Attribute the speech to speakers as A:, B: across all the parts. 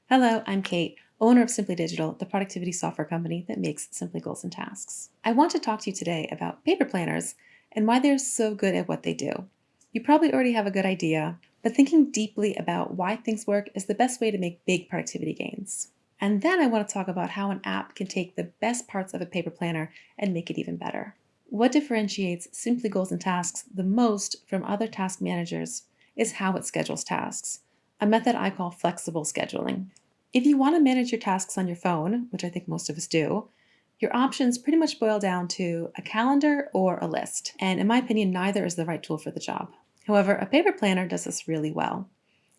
A: Hello, I'm Kate, owner of Simply Digital, the productivity software company that makes Simply Goals and Tasks. I want to talk to you today about paper planners and why they're so good at what they do. You probably already have a good idea, but thinking deeply about why things work is the best way to make big productivity gains. And then I want to talk about how an app can take the best parts of a paper planner and make it even better. What differentiates Simply Goals and Tasks the most from other task managers is how it schedules tasks, a method I call flexible scheduling. If you want to manage your tasks on your phone, which I think most of us do, your options pretty much boil down to a calendar or a list. And in my opinion, neither is the right tool for the job. However, a paper planner does this really well.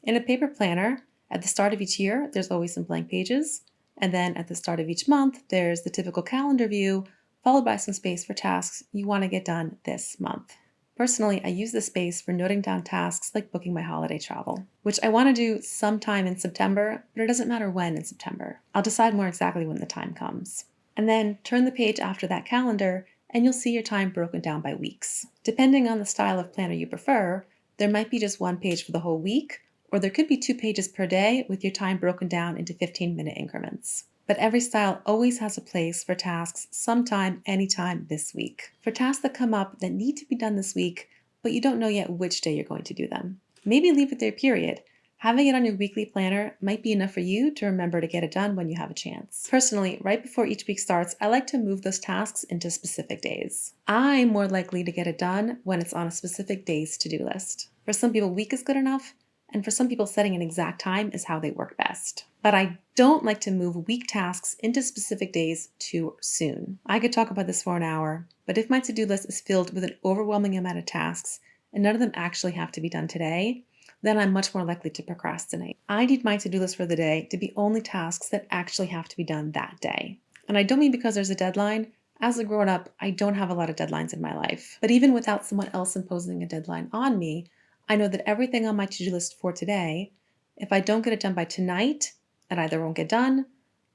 A: In a paper planner, at the start of each year, there's always some blank pages. And then at the start of each month, there's the typical calendar view, followed by some space for tasks you want to get done this month. Personally, I use this space for noting down tasks like booking my holiday travel, which I want to do sometime in September, but it doesn't matter when in September. I'll decide more exactly when the time comes. And then turn the page after that calendar, and you'll see your time broken down by weeks. Depending on the style of planner you prefer, there might be just one page for the whole week, or there could be 2 pages per day with your time broken down into 15-minute increments. But every style always has a place for tasks sometime, anytime this week. For tasks that come up that need to be done this week, but you don't know yet which day you're going to do them. Maybe leave it there, period. Having it on your weekly planner might be enough for you to remember to get it done when you have a chance. Personally, right before each week starts, I like to move those tasks into specific days. I'm more likely to get it done when it's on a specific day's to-do list. For some people, week is good enough, and for some people, setting an exact time is how they work best. But I don't like to move week tasks into specific days too soon. I could talk about this for an hour, but if my to-do list is filled with an overwhelming amount of tasks and none of them actually have to be done today, then I'm much more likely to procrastinate. I need my to-do list for the day to be only tasks that actually have to be done that day. And I don't mean because there's a deadline. As a grown-up, I don't have a lot of deadlines in my life. But even without someone else imposing a deadline on me, I know that everything on my to-do list for today, if I don't get it done by tonight, it either won't get done,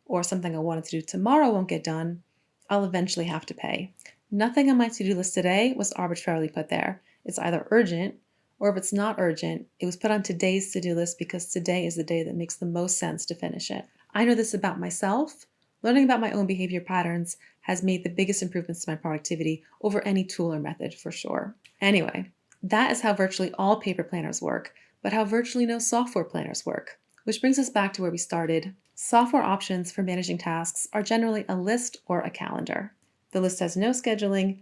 A: or something I wanted to do tomorrow won't get done, I'll eventually have to pay. Nothing on my to-do list today was arbitrarily put there. It's either urgent, or if it's not urgent, it was put on today's to-do list because today is the day that makes the most sense to finish it. I know this about myself. Learning about my own behavior patterns has made the biggest improvements to my productivity over any tool or method for sure. Anyway, that is how virtually all paper planners work, but how virtually no software planners work. Which brings us back to where we started. Software options for managing tasks are generally a list or a calendar. The list has no scheduling,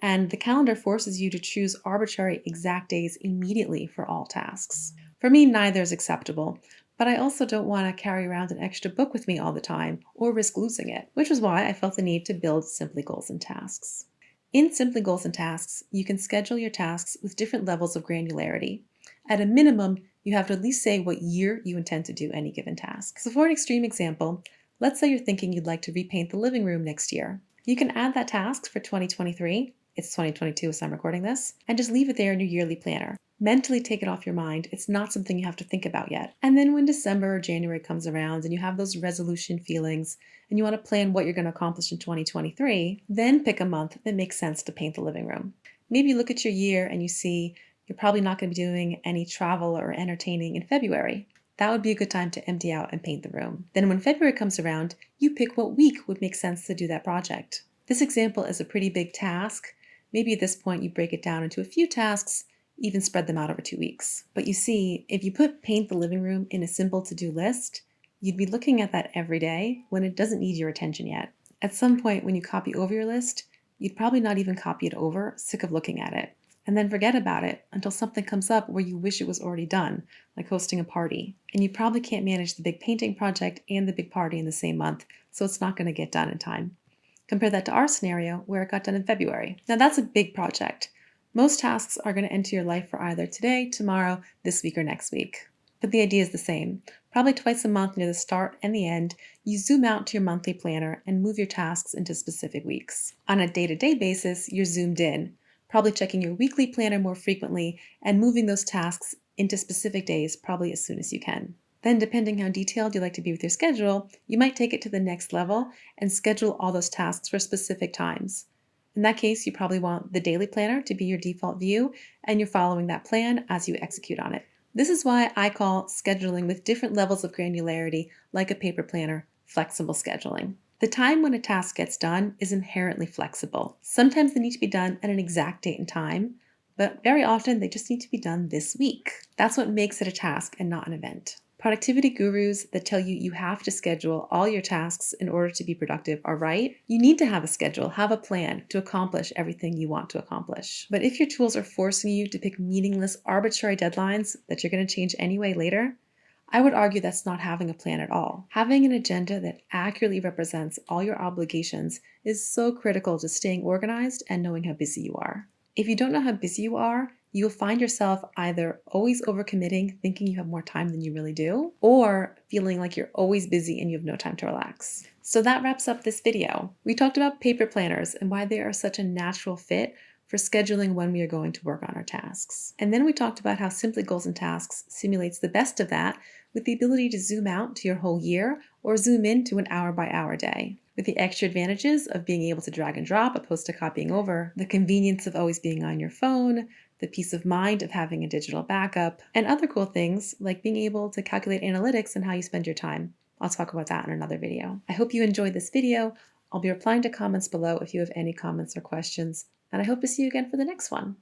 A: and the calendar forces you to choose arbitrary exact days immediately for all tasks. For me, neither is acceptable, but I also don't want to carry around an extra book with me all the time or risk losing it, which is why I felt the need to build Simply Goals and Tasks. In Simply Goals and Tasks, you can schedule your tasks with different levels of granularity. At a minimum, you have to at least say what year you intend to do any given task. So for an extreme example, let's say you're thinking you'd like to repaint the living room next year. You can add that task for 2023, it's 2022 as I'm recording this, and just leave it there in your yearly planner. Mentally take it off your mind. It's not something you have to think about yet. And then when December or January comes around and you have those resolution feelings and you want to plan what you're going to accomplish in 2023, then pick a month that makes sense to paint the living room. Maybe look at your year and you see you're probably not going to be doing any travel or entertaining in February. That would be a good time to empty out and paint the room. Then when February comes around, you pick what week would make sense to do that project. This example is a pretty big task. Maybe at this point you break it down into a few tasks, even spread them out over 2 weeks. But you see, if you put paint the living room in a simple to-do list, you'd be looking at that every day when it doesn't need your attention yet. At some point when you copy over your list, you'd probably not even copy it over, sick of looking at it, and then forget about it until something comes up where you wish it was already done, like hosting a party. And you probably can't manage the big painting project and the big party in the same month, so it's not going to get done in time. Compare that to our scenario where it got done in February. Now that's a big project. Most tasks are going to enter your life for either today, tomorrow, this week, or next week. But the idea is the same. Probably twice a month near the start and the end, you zoom out to your monthly planner and move your tasks into specific weeks. On a day-to-day basis, you're zoomed in, probably checking your weekly planner more frequently and moving those tasks into specific days probably as soon as you can. Then, depending how detailed you like to be with your schedule, you might take it to the next level and schedule all those tasks for specific times. In that case, you probably want the daily planner to be your default view, and you're following that plan as you execute on it. This is why I call scheduling with different levels of granularity, like a paper planner, flexible scheduling. The time when a task gets done is inherently flexible. Sometimes they need to be done at an exact date and time, but very often they just need to be done this week. That's what makes it a task and not an event. Productivity gurus that tell you you have to schedule all your tasks in order to be productive are right. You need to have a schedule, have a plan to accomplish everything you want to accomplish. But if your tools are forcing you to pick meaningless, arbitrary deadlines that you're going to change anyway later, I would argue that's not having a plan at all. Having an agenda that accurately represents all your obligations is so critical to staying organized and knowing how busy you are. If you don't know how busy you are, you'll find yourself either always overcommitting, thinking you have more time than you really do, or feeling like you're always busy and you have no time to relax. So that wraps up this video. We talked about paper planners and why they are such a natural fit for scheduling when we are going to work on our tasks. And then we talked about how Simply Goals and Tasks simulates the best of that with the ability to zoom out to your whole year or zoom in to an hour-by-hour day. With the extra advantages of being able to drag and drop opposed to copying over, the convenience of always being on your phone, the peace of mind of having a digital backup, and other cool things like being able to calculate analytics and how you spend your time. I'll talk about that in another video. I hope you enjoyed this video. I'll be replying to comments below if you have any comments or questions, and I hope to see you again for the next one.